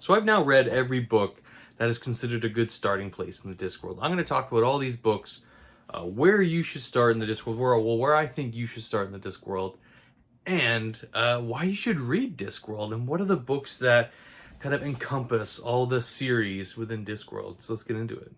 So I've now read every book that is considered a good starting place in the Discworld. I'm going to talk about all these books, where you should start in the Discworld, where I think you should start in the Discworld, and why you should read Discworld, and what are the books that kind of encompass all the series within Discworld. So let's get into it.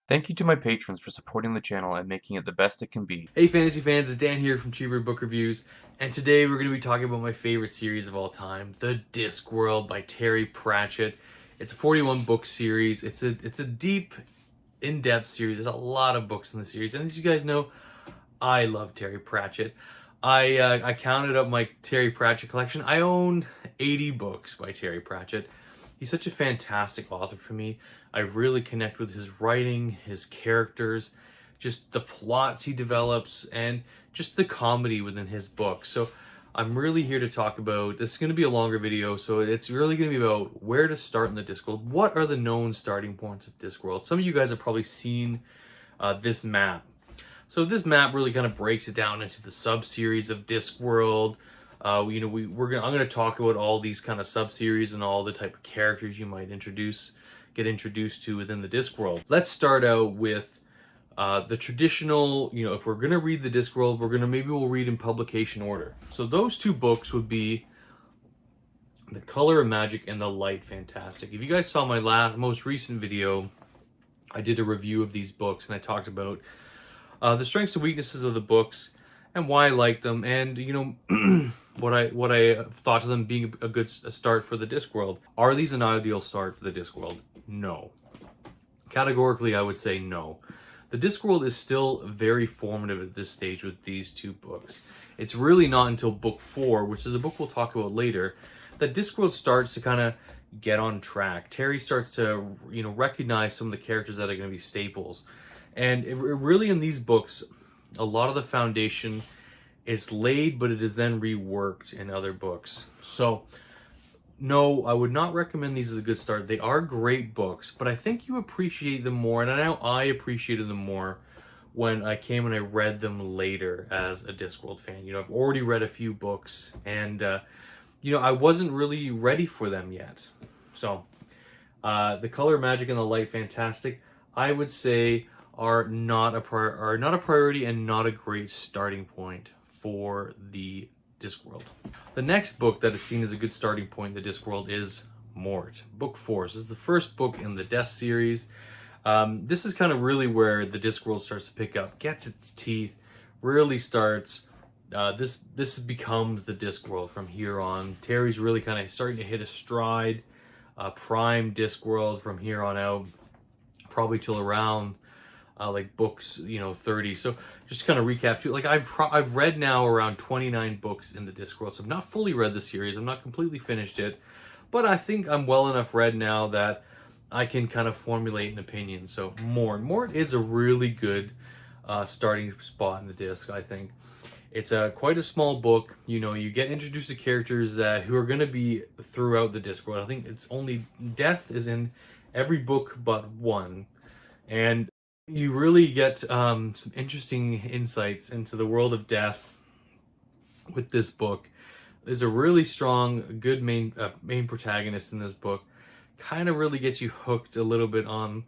Thank you to my patrons for supporting the channel and making it the best it can be. Hey fantasy fans, it's Dan here from TreeBeard Book Reviews, and today we're going to be talking about my favorite series of all time, The Discworld by Terry Pratchett. It's a 41 book series. It's a deep, in-depth series. There's a lot of books in the series, and as you guys know, I love Terry Pratchett. I counted up my Terry Pratchett collection. I own 80 books by Terry Pratchett. He's such a fantastic author for me. I really connect with his writing, his characters, just the plots he develops, and just the comedy within his books. So I'm really here to talk about, this is going to be a longer video, so it's really going to be about where to start in the Discworld. What are the known starting points of Discworld? Some of you guys have probably seen this map. So this map really kind of breaks it down into the sub-series of Discworld. I'm going to talk about all these kind of sub-series and all the type of characters you might get introduced to within the Discworld. Let's start out with the traditional, if we're going to read the Discworld, we'll read in publication order. So those two books would be The Color of Magic and The Light Fantastic. If you guys saw my most recent video, I did a review of these books and I talked about the strengths and weaknesses of the books and why I like them, and what I thought of them being a good start for the Discworld. Are these an ideal start for the Discworld? No. Categorically, I would say no. The Discworld is still very formative at this stage with these two books. It's really not until book 4, which is a book we'll talk about later, that Discworld starts to kind of get on track. Terry starts to recognize some of the characters that are going to be staples. And really in these books, a lot of the foundation is laid, but it is then reworked in other books. So no, I would not recommend these as a good start. They are great books, but I think you appreciate them more, and I know I appreciated them more when I came and I read them later as a Discworld fan. I've already read a few books, and I wasn't really ready for them yet. So The Color, Magic, and The Light Fantastic, I would say, are not a priority and not a great starting point for the Discworld. The next book that is seen as a good starting point in the Discworld is Mort, book 4. So this is the first book in the Death series. This is kind of really where the Discworld starts to pick up, gets its teeth, really starts. This becomes the Discworld from here on. Terry's really kind of starting to hit a stride, prime Discworld from here on out, probably till around like books 30. So just to kind of recap too, like I've read now around 29 books in the Discworld, so I've not fully read the series, I'm not completely finished it, but I think I'm well enough read now that I can kind of formulate an opinion. So Mort is a really good starting spot in the disc. I think it's quite a small book. You get introduced to characters who are going to be throughout the Discworld. I think it's only Death is in every book but one, and you really get some interesting insights into the world of Death with this book. There's a really strong, good main protagonist in this book. Kind of really gets you hooked a little bit on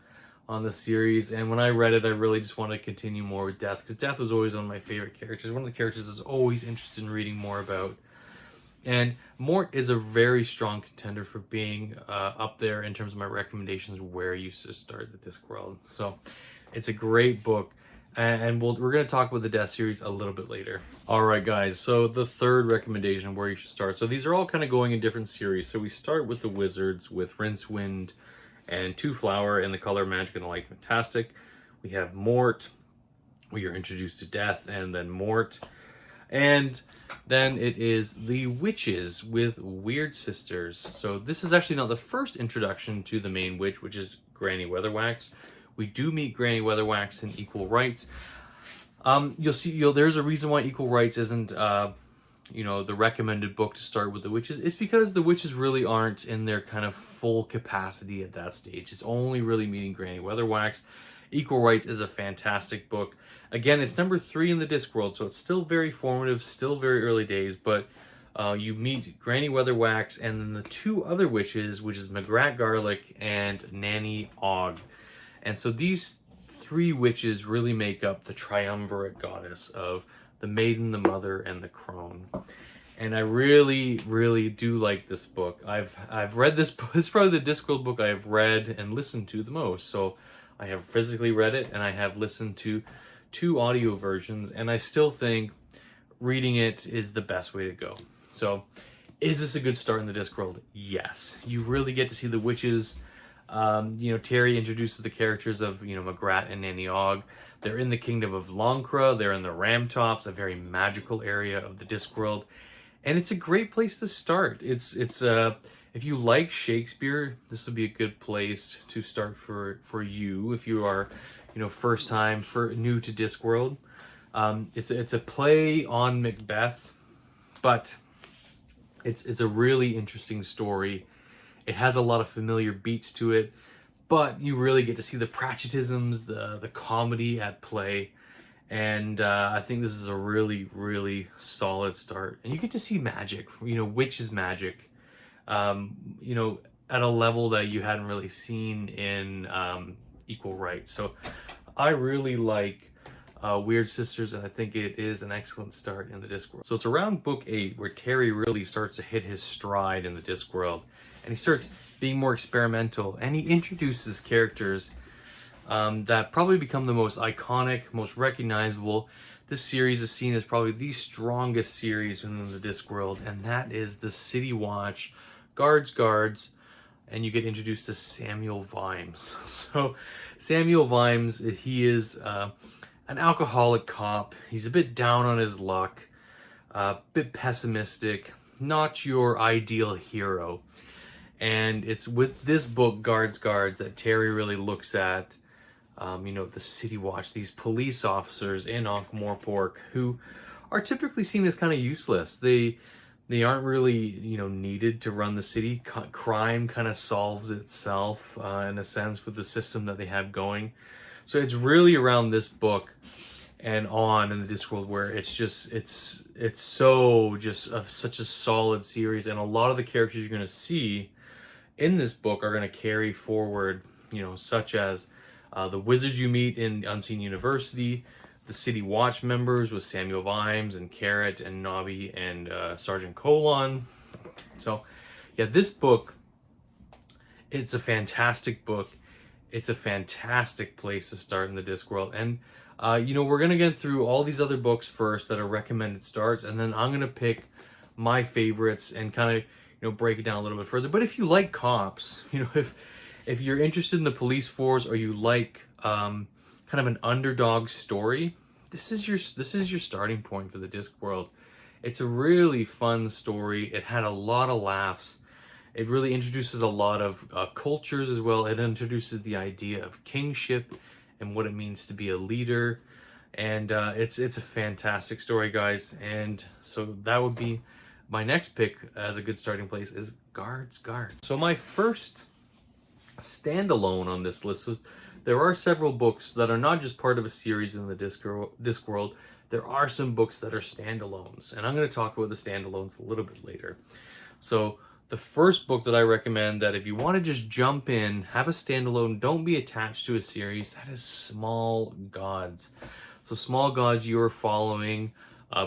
the series. And when I read it, I really just wanted to continue more with Death, because Death was always one of my favorite characters. One of the characters I was always interested in reading more about. And Mort is a very strong contender for being up there in terms of my recommendations where you should start the Discworld. So it's a great book, and we're going to talk about the Death series a little bit later. All right, guys, so the third recommendation where you should start. So these are all kind of going in different series. So we start with the Wizards with Rincewind and Two Flower and The Color, Magic, and The Light Fantastic. We have Mort. We are introduced to Death and then Mort. And then it is the Witches with Weird Sisters. So this is actually not the first introduction to the main witch, which is Granny Weatherwax. We do meet Granny Weatherwax in Equal Rights. You'll see, there's a reason why Equal Rights isn't the recommended book to start with the witches, it's because the witches really aren't in their kind of full capacity at that stage. It's only really meeting Granny Weatherwax. Equal Rights is a fantastic book. Again, it's number 3 in the Discworld, so it's still very formative, still very early days, but you meet Granny Weatherwax and then the 2 other witches, which is Magrat Garlic and Nanny Ogg. And so these 3 witches really make up the triumvirate goddess of the maiden, the mother, and the crone. And I really, really do like this book. I've read this book. It's probably the Discworld book I have read and listened to the most. So I have physically read it and I have listened to 2 audio versions, and I still think reading it is the best way to go. So is this a good start in the Discworld? Yes. You really get to see the witches. Terry introduces the characters of, Magrat and Nanny Ogg. They're in the kingdom of Loncra. They're in the Ramtops, a very magical area of the Discworld. And it's a great place to start. It's if you like Shakespeare, this would be a good place to start for you if you are, first time new to Discworld. It's a play on Macbeth, but it's a really interesting story. It has a lot of familiar beats to it, but you really get to see the Pratchettisms, the comedy at play, and I think this is a really, really solid start. And you get to see magic, witches magic, at a level that you hadn't really seen in Equal Rights. So I really like Weird Sisters, and I think it is an excellent start in the Discworld. So it's around book 8 where Terry really starts to hit his stride in the Discworld, and he starts being more experimental, and he introduces characters that probably become the most iconic, most recognizable. This series is seen as probably the strongest series within the Discworld, and that is the City Watch Guards, and you get introduced to Samuel Vimes. So Samuel Vimes, he is an alcoholic cop. He's a bit down on his luck, a bit pessimistic, not your ideal hero. And it's with this book, Guards, that Terry really looks at, the City Watch, these police officers in Ankh-Morpork who are typically seen as kind of useless. They aren't really, needed to run the city. Crime kind of solves itself in a sense with the system that they have going. So it's really around this book and on in the Discworld where it's so such a solid series, and a lot of the characters you're going to see in this book are going to carry forward, such as the wizards you meet in Unseen University, the City Watch members with Samuel Vimes and Carrot and Nobby and Sergeant Colon. So, yeah, this book, it's a fantastic book. It's a fantastic place to start in the Discworld. And, we're going to get through all these other books first that are recommended starts, and then I'm going to pick my favorites and kind of, break it down a little bit further. But if you like cops, if you're interested in the police force, or you like kind of an underdog story, this is your starting point for the Discworld. It's a really fun story. It had a lot of laughs. It really introduces a lot of cultures as well. It introduces the idea of kingship and what it means to be a leader. And it's a fantastic story, guys. And so that would be my next pick as a good starting place is Guards. So my first standalone on this list was, there are several books that are not just part of a series in the Discworld. There are some books that are standalones, and I'm going to talk about the standalones a little bit later. So the first book that I recommend, that if you want to just jump in, have a standalone, don't be attached to a series, that is Small Gods. So Small Gods, you are following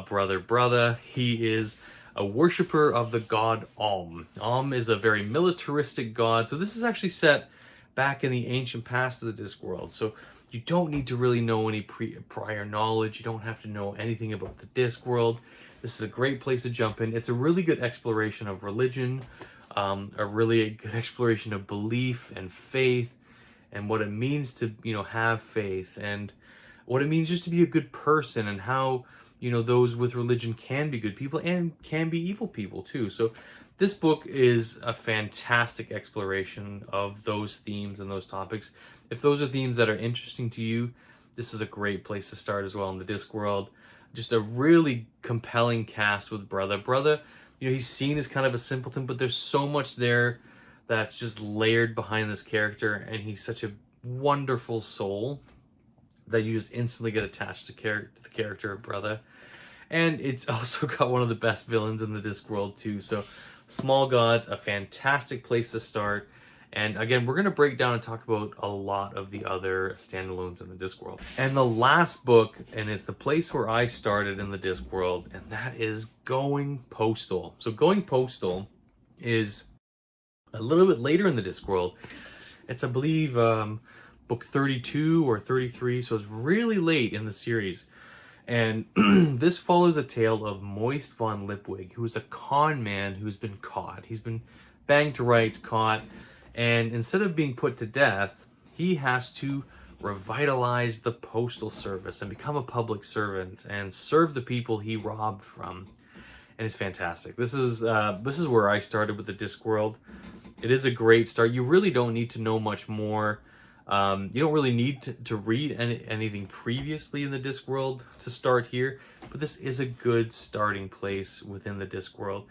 Brother. He is a worshiper of the god Om. Om is a very militaristic god. So this is actually set back in the ancient past of the Discworld. So you don't need to really know any prior knowledge. You don't have to know anything about the Discworld. This is a great place to jump in. It's a really good exploration of religion, a really good exploration of belief and faith, and what it means to, have faith, and what it means just to be a good person, and how, those with religion can be good people and can be evil people too. So this book is a fantastic exploration of those themes and those topics. If those are themes that are interesting to you, this is a great place to start as well in the Discworld. just a really compelling cast with Brother. Brother, you know, he's seen as kind of a simpleton, but there's so much there that's just layered behind this character, and he's such a wonderful soul that you just instantly get attached to the character of Brother. And it's also got one of the best villains in the Discworld too. So Small Gods, a fantastic place to start. And again, we're going to break down and talk about a lot of the other standalones in the Discworld. And the last book, and it's the place where I started in the Discworld, and that is Going Postal. So Going Postal is a little bit later in the Discworld. It's, I believe, book 32 or 33, so it's really late in the series. And this follows a tale of Moist von Lipwig, who is a con man who's been caught. He's been banged to rights, caught, and instead of being put to death, he has to revitalize the postal service and become a public servant and serve the people he robbed from. And it's fantastic. This is where I started with the Discworld. It is a great start. You really don't need to know much more. You don't really need to read anything previously in the Discworld to start here, but this is a good starting place within the Discworld.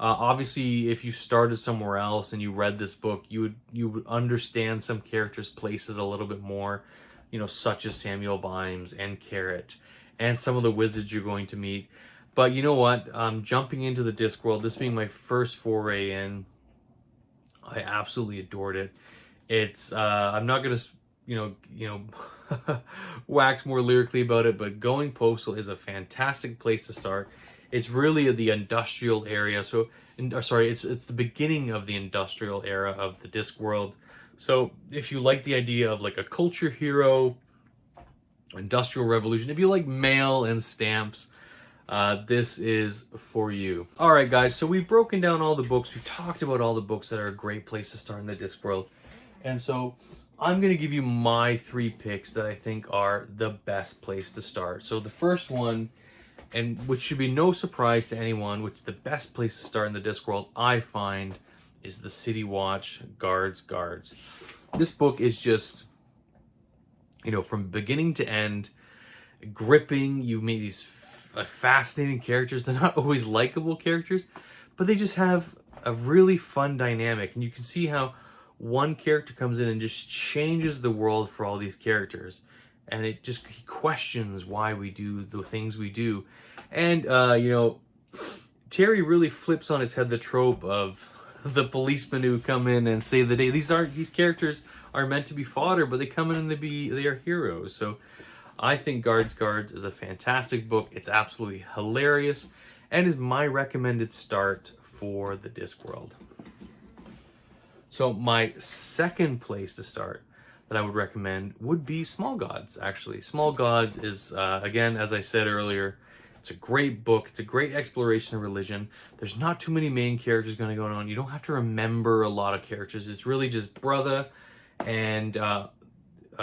Obviously, if you started somewhere else and you read this book, you would understand some characters' places a little bit more, you know, such as Samuel Vimes and Carrot, and some of the wizards you're going to meet. But you know what? Jumping into the Discworld, this being my first foray in, I absolutely adored it. It's I'm not gonna wax more lyrically about it, but Going Postal is a fantastic place to start. It's really the industrial area. So, it's the beginning of the industrial era of the Discworld. So if you like the idea of like a culture hero, industrial revolution, if you like mail and stamps, this is for you. All right, guys. So we've broken down all the books. We've talked about all the books that are a great place to start in the Discworld. And so I'm going to give you my 3 picks that I think are the best place to start. So the first one, and which should be no surprise to anyone, which is the best place to start in the Discworld, I find, is the City Watch Guards. This book is just, you know, from beginning to end, gripping. You meet these fascinating characters. They're not always likable characters, but they just have a really fun dynamic. And you can see how one character comes in and just changes the world for all these characters, and he questions why we do the things we do. And Terry really flips on its head the trope of the policemen who come in and save the day. These characters are meant to be fodder, but they come in and they are heroes. So I think Guards is a fantastic book. It's absolutely hilarious and is my recommended start for the Discworld. So my second place to start that I would recommend would be Small Gods, actually. Small Gods is, again, as I said earlier, it's a great book. It's a great exploration of religion. There's not too many main characters going to go on. You don't have to remember a lot of characters. It's really just Brother and a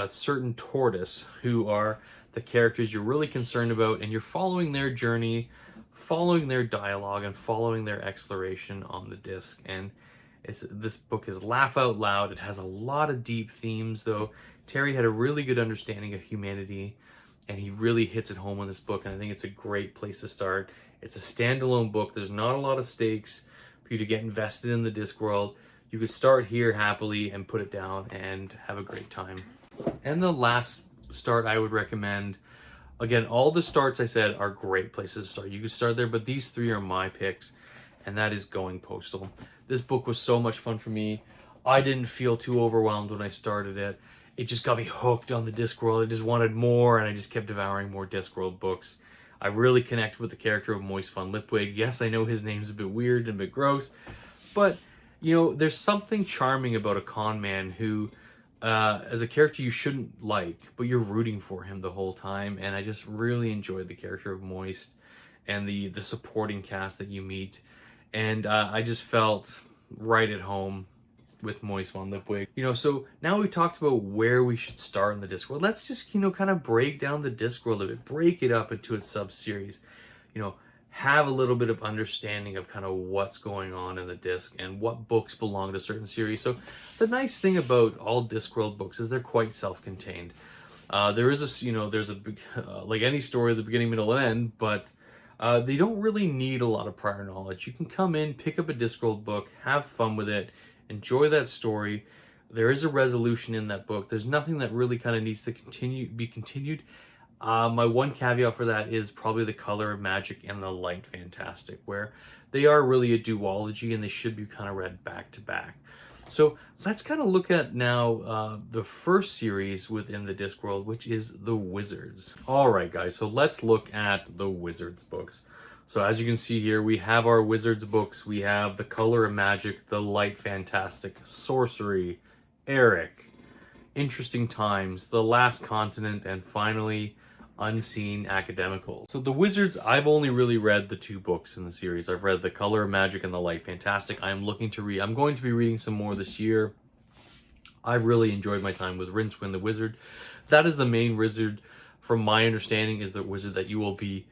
certain Tortoise, who are the characters you're really concerned about, and you're following their journey, following their dialogue, and following their exploration on the disc. And this book is laugh out loud. It has a lot of deep themes, though. Terry had a really good understanding of humanity, and he really hits it home in this book, and I think it's a great place to start. It's a standalone book. There's not a lot of stakes for you to get invested in the Discworld. You could start here happily and put it down and have a great time. And the last start I would recommend, again, all the starts I said are great places to start. You could start there, but these 3 are my picks, and that is Going Postal. This book was so much fun for me. I didn't feel too overwhelmed when I started it. It just got me hooked on the Discworld. I just wanted more, and I just kept devouring more Discworld books. I really connected with the character of Moist von Lipwig. Yes, I know his name's a bit weird and a bit gross, but, you know, there's something charming about a con man who, as a character you shouldn't like, but you're rooting for him the whole time, and I just really enjoyed the character of Moist and the supporting cast that you meet. And I just felt right at home with Moist von Lipwig. You know, so now we talked about where we should start in the Discworld. Let's just, you know, kind of break down the Discworld a bit, break it up into its sub-series. You know, have a little bit of understanding of kind of what's going on in the disc and what books belong to certain series. So the nice thing about all Discworld books is they're quite self-contained. There is there's a big, like any story, the beginning, middle, and end, but they don't really need a lot of prior knowledge. You can come in, pick up a Discworld book, have fun with it, enjoy that story. There is a resolution in that book. There's nothing that really kind of needs to be continued. My one caveat for that is probably the color of magic and the light fantastic, where they are really a duology and they should be kind of read back to back. So let's kind of look at now the first series within the Discworld, which is the Wizards. All right, guys, so let's look at the Wizards books. So as you can see here, we have our Wizards books. We have the Color of Magic, the Light Fantastic, Sorcery, Eric, Interesting Times, The Last Continent, and finally Unseen Academical. So the Wizards, I've only really read the 2 books in the series. I've read The Color of Magic and The Light Fantastic. I'm going to be reading some more this year. I've really enjoyed my time with Rincewind the Wizard. That is the main wizard, from my understanding, is the wizard that you will be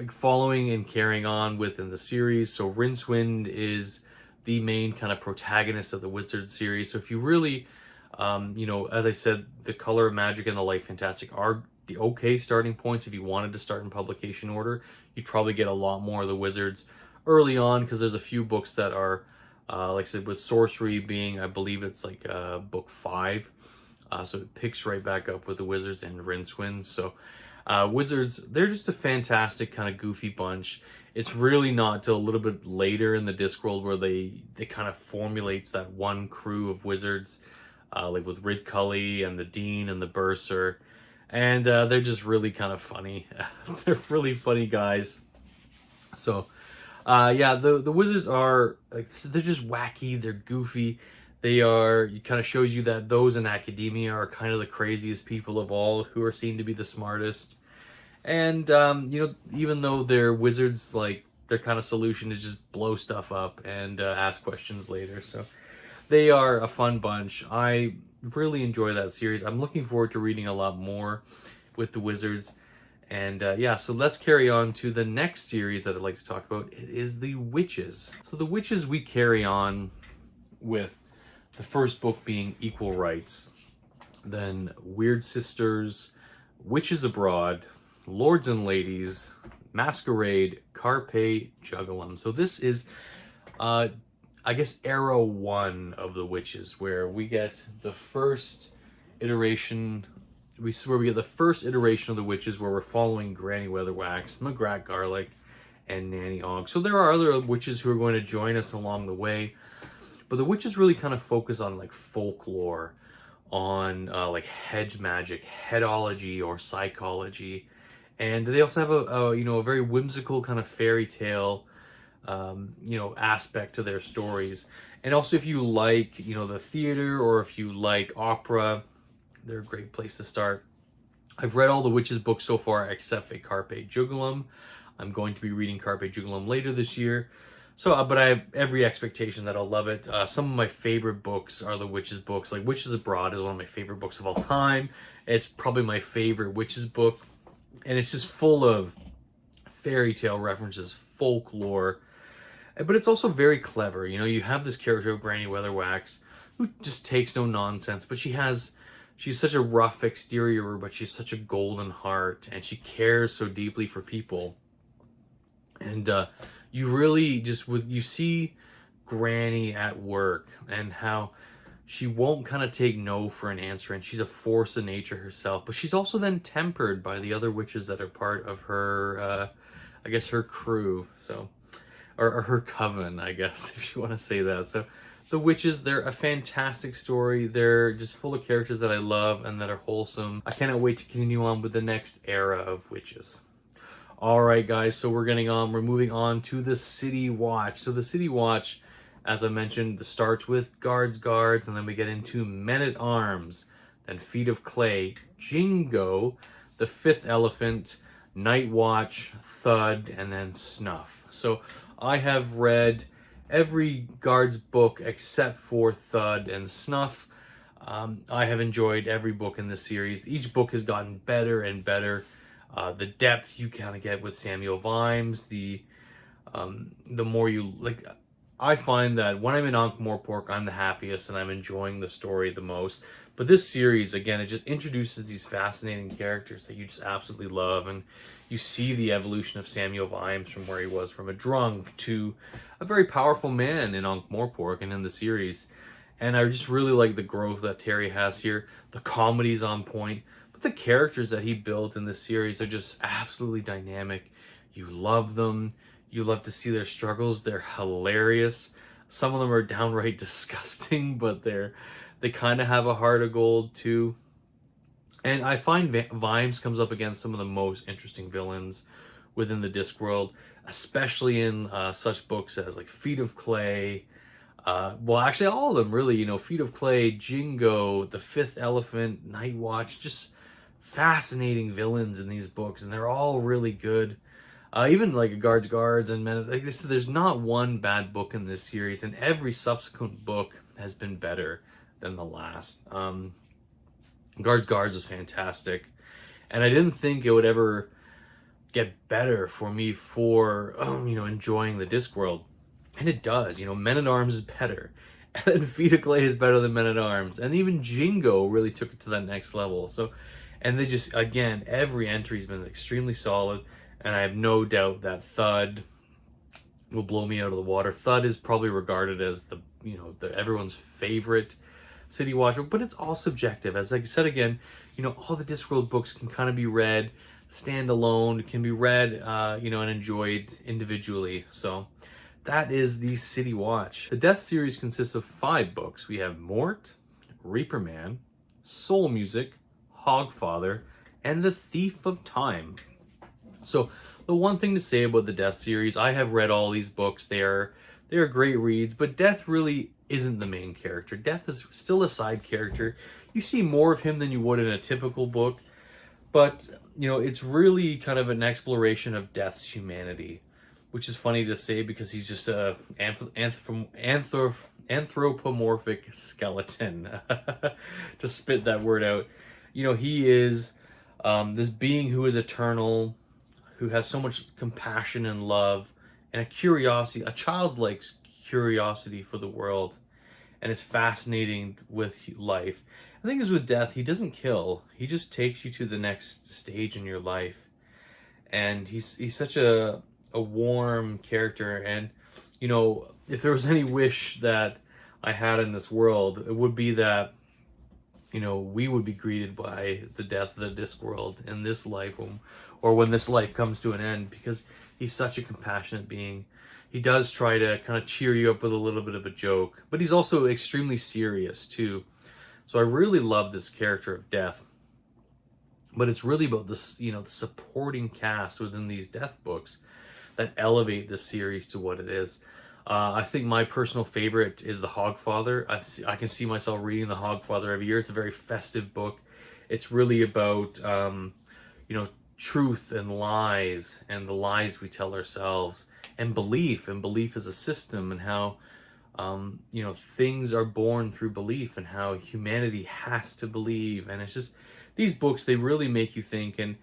following and carrying on with in the series. So Rincewind is the main kind of protagonist of the Wizard series. So if you really, as I said, The Color of Magic and The Light Fantastic are the okay starting points. If you wanted to start in publication order, you'd probably get a lot more of the Wizards early on, because there's a few books that are like I said, with Sorcery being, I believe it's like book 5, so it picks right back up with the Wizards and Rincewind. So Wizards, they're just a fantastic kind of goofy bunch. It's really not till a little bit later in the Discworld where they kind of formulates that one crew of wizards, like with Rid Cully and the Dean and the Bursar. And they're just really kind of funny. They're really funny guys. So, yeah, the Wizards are, like, they're just wacky. They're goofy. It kind of shows you that those in academia are kind of the craziest people of all, who are seen to be the smartest. And, even though they're wizards, like, their kind of solution is just blow stuff up and ask questions later. So they are a fun bunch. I really enjoy that series. I'm looking forward to reading a lot more with the Wizards. And yeah, so let's carry on to the next series that I'd like to talk about. It is the Witches. So the Witches, we carry on with the first book being Equal Rights, then Weird Sisters, Witches Abroad, Lords and Ladies, Masquerade, Carpe Jugulum. So this is I guess era 1 of the Witches, where we get the first iteration. We get the first iteration of the Witches, where we're following Granny Weatherwax, McGrath Garlic, and Nanny Ogg. So there are other witches who are going to join us along the way, but the Witches really kind of focus on like folklore, on like hedge magic, headology, or psychology, and they also have a very whimsical kind of fairy tale aspect to their stories. And also, if you like, the theater, or if you like opera, they're a great place to start. I've read all the Witches books so far except for Carpe Jugulum. I'm going to be reading Carpe Jugulum later this year. So, but I have every expectation that I'll love it. Some of my favorite books are the Witches books. Like Witches Abroad is one of my favorite books of all time. It's probably my favorite Witches book. And it's just full of fairy tale references, folklore, but it's also very clever. You have this character of Granny Weatherwax, who just takes no nonsense, but she's such a rough exterior, but she's such a golden heart, and she cares so deeply for people. And you really you see Granny at work, and how she won't kind of take no for an answer, and she's a force of nature herself, but she's also then tempered by the other witches that are part of her, I guess, her crew. So, or her coven, I guess, if you want to say that. So the Witches, they're a fantastic story. They're just full of characters that I love and that are wholesome. I cannot wait to continue on with the next era of Witches. All right, guys, so we're moving on to the City Watch. So the City Watch, as I mentioned, starts with Guards, and then we get into Men-at-Arms, then Feet of Clay, Jingo, the Fifth Elephant, Night Watch, Thud, and then Snuff. So I have read every Guards book except for Thud and Snuff. I have enjoyed every book in this series. Each book has gotten better and better. The depth you kind of get with Samuel Vimes, the more you like. I find that when I'm in Ankh-Morpork, I'm the happiest and I'm enjoying the story the most. But this series, again, it just introduces these fascinating characters that you just absolutely love, and you see the evolution of Samuel Vimes from where he was from a drunk to a very powerful man in Ankh-Morpork and in the series. And I just really like the growth that Terry has here. The comedy's on point, but the characters that he built in this series are just absolutely dynamic. You love them. You love to see their struggles. They're hilarious. Some of them are downright disgusting, but they kind of have a heart of gold too. And I find Vimes comes up against some of the most interesting villains within the Discworld, especially in such books as like Feet of Clay. Well, actually, all of them really. You know, Feet of Clay, Jingo, The Fifth Elephant, Night Watch. Just fascinating villains in these books, and they're all really good. Even like Guards and Men. Like this, there's not one bad book in this series, and every subsequent book has been better than the last. Guards was fantastic, and I didn't think it would ever get better for me for enjoying the Discworld, and it does. You know, Men at Arms is better, and Feet of Clay is better than Men at Arms, and even Jingo really took it to that next level. So, and they just, again, every entry's been extremely solid, and I have no doubt that Thud will blow me out of the water. Thud is probably regarded as the everyone's favorite City Watcher, but it's all subjective. As I said again, all the Discworld books can kind of be read standalone, can be read, and enjoyed individually. So that is the City Watch. The Death series consists of 5 books. We have Mort, Reaper Man, Soul Music, Hogfather, and The Thief of Time. So the one thing to say about the Death series, I have read all these books. They are great reads, but Death really isn't the main character. Death is still a side character. You see more of him than you would in a typical book, but it's really kind of an exploration of Death's humanity, which is funny to say because he's just a anthropomorphic skeleton. To spit that word out. He is this being who is eternal, who has so much compassion and love and a curiosity, a childlike curiosity for the world, and is fascinating with life. The thing is with Death, he doesn't kill. He just takes you to the next stage in your life. And he's such a warm character. And, if there was any wish that I had in this world, it would be that, we would be greeted by the death of the Discworld in this life, or when this life comes to an end, because he's such a compassionate being. He does try to kind of cheer you up with a little bit of a joke, but he's also extremely serious too. So I really love this character of Death. But it's really about this, the supporting cast within these Death books that elevate this series to what it is. I think my personal favorite is The Hogfather. I can see myself reading The Hogfather every year. It's a very festive book. It's really about, truth and lies, and the lies we tell ourselves, and belief as a system, and how, things are born through belief, and how humanity has to believe. And it's just, these books, they really make you think. And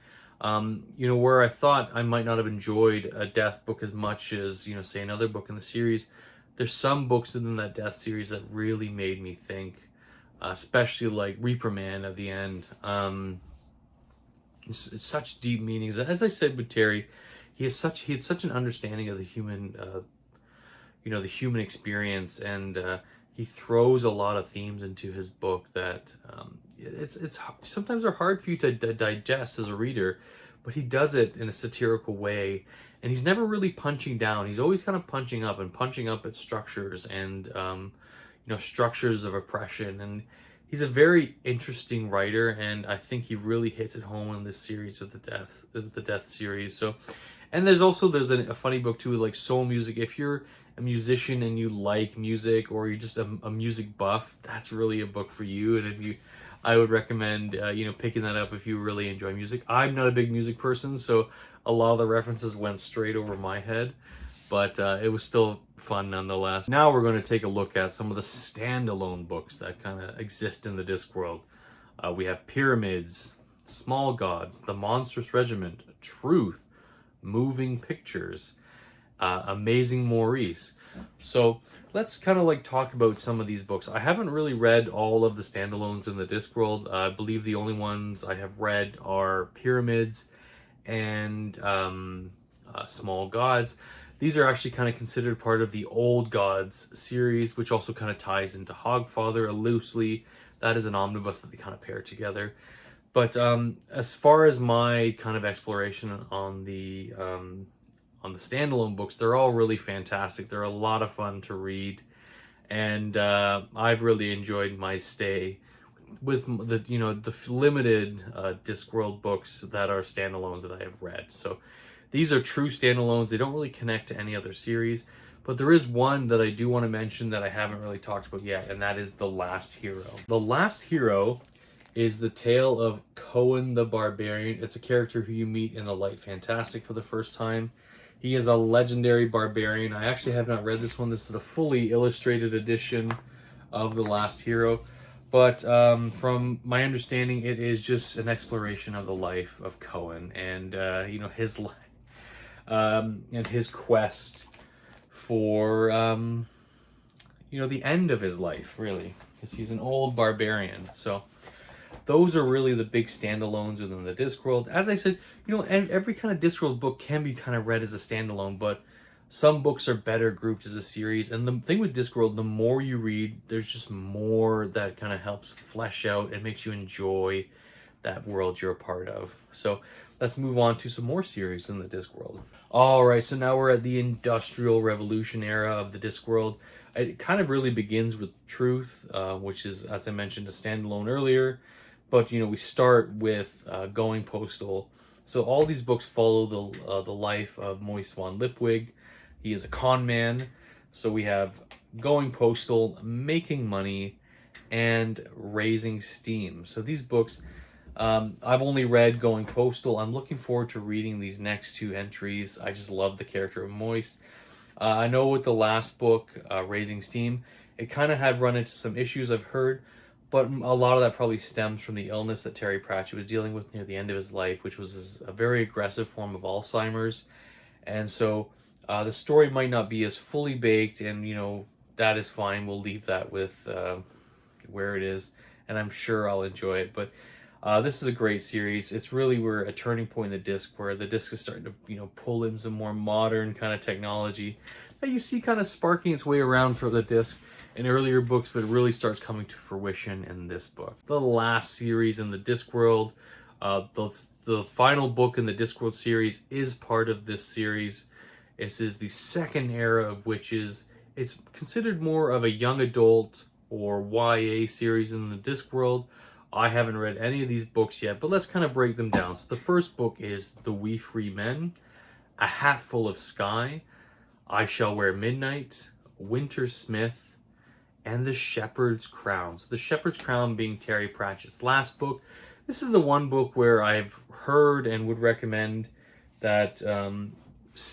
where I thought I might not have enjoyed a Death book as much as, say, another book in the series, there's some books within that Death series that really made me think, especially like Reaper Man at the end. It's such deep meanings. As I said with Terry, he had such an understanding of the human, the human experience, and he throws a lot of themes into his book that it's sometimes are hard for you to digest as a reader, but he does it in a satirical way, and he's never really punching down. He's always kind of punching up at structures and structures of oppression. And he's a very interesting writer, and I think he really hits it home in this series with the Death series. So, and there's a funny book too, like Soul Music. If you're a musician and you like music, or you're just a music buff, that's really a book for you. And I would recommend picking that up if you really enjoy music. I'm not a big music person, so a lot of the references went straight over my head, but it was still fun nonetheless. Now we're going to take a look at some of the standalone books that kind of exist in the Discworld. We have Pyramids, Small Gods, The Monstrous Regiment, Truth, Moving Pictures, Amazing Maurice. So let's kind of like talk about some of these books. I haven't really read all of the standalones in the Discworld. I believe the only ones I have read are Pyramids and Small Gods. These are actually kind of considered part of the Old Gods series, which also kind of ties into Hogfather loosely. That is an omnibus that they kind of pair together. But as far as my kind of exploration on the standalone books, they're all really fantastic. They're a lot of fun to read, and I've really enjoyed my stay with the limited Discworld books that are standalones that I have read. So these are true standalones. They don't really connect to any other series, but there is one that I do want to mention that I haven't really talked about yet, and that is The Last Hero. The Last Hero is the tale of Cohen the Barbarian. It's a character who you meet in The Light Fantastic for the first time. He is a legendary barbarian. I actually have not read this one. This is a fully illustrated edition of The Last Hero. But from my understanding, it is just an exploration of the life of Cohen and his life and his quest for the end of his life, really, because he's an old barbarian. So those are really the big standalones within the Discworld. As I said, and every kind of Discworld book can be kind of read as a standalone, but some books are better grouped as a series. And the thing with Discworld, the more you read, there's just more that kind of helps flesh out and makes you enjoy that world you're a part of. So let's move on to some more series in the Discworld. All right, so now we're at the Industrial Revolution era of the Discworld. It kind of really begins with Truth, which is, as I mentioned, a standalone earlier. But we start with Going Postal. So all these books follow the life of Moist von Lipwig. He is a con man. So we have Going Postal, Making Money, and Raising Steam. So these books, I've only read Going Postal. I'm looking forward to reading these next two entries. I just love the character of Moist. I know with the last book, Raising Steam, it kind of had run into some issues I've heard, but a lot of that probably stems from the illness that Terry Pratchett was dealing with near the end of his life, which was a very aggressive form of Alzheimer's. And so the story might not be as fully baked, and that is fine. We'll leave that with where it is, and I'm sure I'll enjoy it. But this is a great series. It's really we're a turning point in the disc where the disc is starting to pull in some more modern kind of technology that you see kind of sparking its way around through the disc in earlier books, but it really starts coming to fruition in this book. The last series in the Discworld, the final book in the Discworld series is part of this series. This is the second era of Witches. It's considered more of a young adult or YA series in the Discworld. I haven't read any of these books yet, but let's kind of break them down. So the first book is The We Free Men, A Hat Full of Sky, I Shall Wear Midnight, Winter Smith, and The Shepherd's Crown. So The Shepherd's Crown being Terry Pratchett's last book. This is the one book where I've heard and would recommend that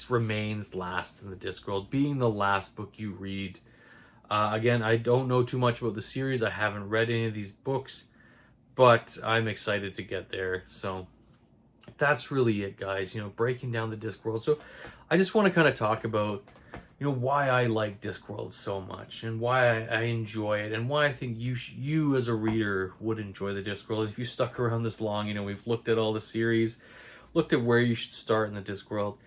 remains last in the Discworld, being the last book you read. Again, I don't know too much about the series. I haven't read any of these books, but I'm excited to get there. So that's really it, guys. Breaking down the Discworld. So I just want to kind of talk about why I like Discworld so much and why I enjoy it and why I think you as a reader would enjoy the Discworld. If you stuck around this long, we've looked at all the series, looked at where you should start in the Discworld.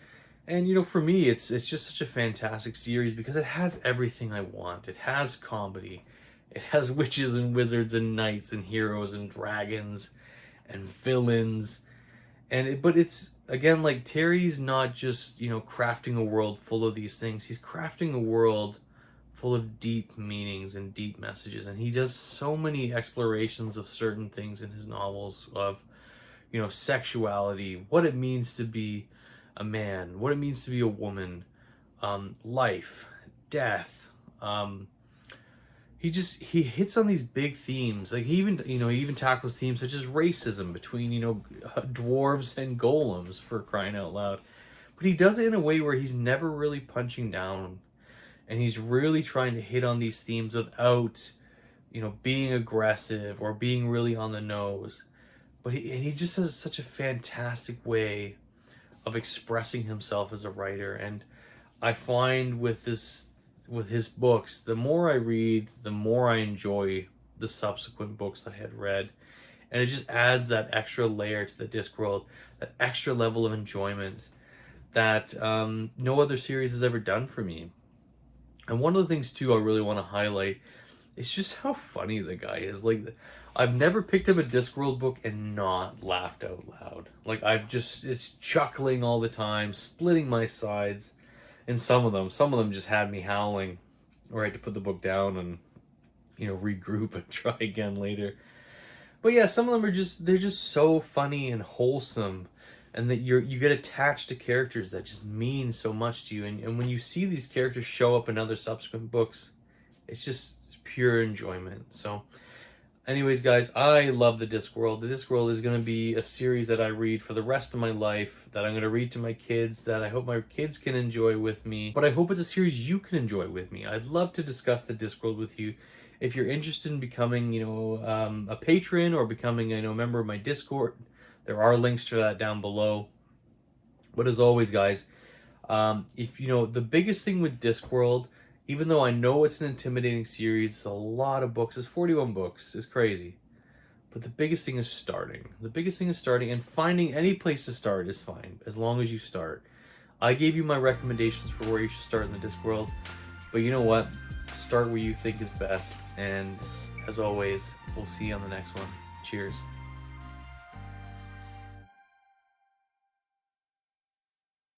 And for me, it's just such a fantastic series because it has everything I want. It has comedy. It has witches and wizards and knights and heroes and dragons and villains. But it's, again, like Terry's not just, crafting a world full of these things. He's crafting a world full of deep meanings and deep messages. And he does so many explorations of certain things in his novels of, sexuality, what it means to be a man, what it means to be a woman, life, death. He hits on these big themes. Like he even tackles themes such as racism between dwarves and golems, for crying out loud. But he does it in a way where he's never really punching down, and he's really trying to hit on these themes without being aggressive or being really on the nose. But he just has such a fantastic way of expressing himself as a writer, and I find with his books, the more I read, the more I enjoy the subsequent books I had read. And it just adds that extra layer to the Discworld, that extra level of enjoyment that no other series has ever done for me. And one of the things too I really want to highlight is just how funny the guy is. Like, I've never picked up a Discworld book and not laughed out loud. Like, it's chuckling all the time, splitting my sides. And some of them just had me howling, or I had to put the book down and regroup and try again later. But yeah, some of them they're just so funny and wholesome, and that you get attached to characters that just mean so much to you. And when you see these characters show up in other subsequent books, it's just pure enjoyment. So anyways, guys, I love the Discworld. The Discworld is going to be a series that I read for the rest of my life, that I'm going to read to my kids, that I hope my kids can enjoy with me. But I hope it's a series you can enjoy with me. I'd love to discuss the Discworld with you. If you're interested in becoming, a patron or becoming, a member of my Discord, there are links to that down below. But as always, guys, if the biggest thing with Discworld, even though I know it's an intimidating series, it's a lot of books, it's 41 books, it's crazy. But the biggest thing is starting. The biggest thing is starting, and finding any place to start is fine, as long as you start. I gave you my recommendations for where you should start in the Discworld, but you know what? Start where you think is best, and as always, we'll see you on the next one. Cheers.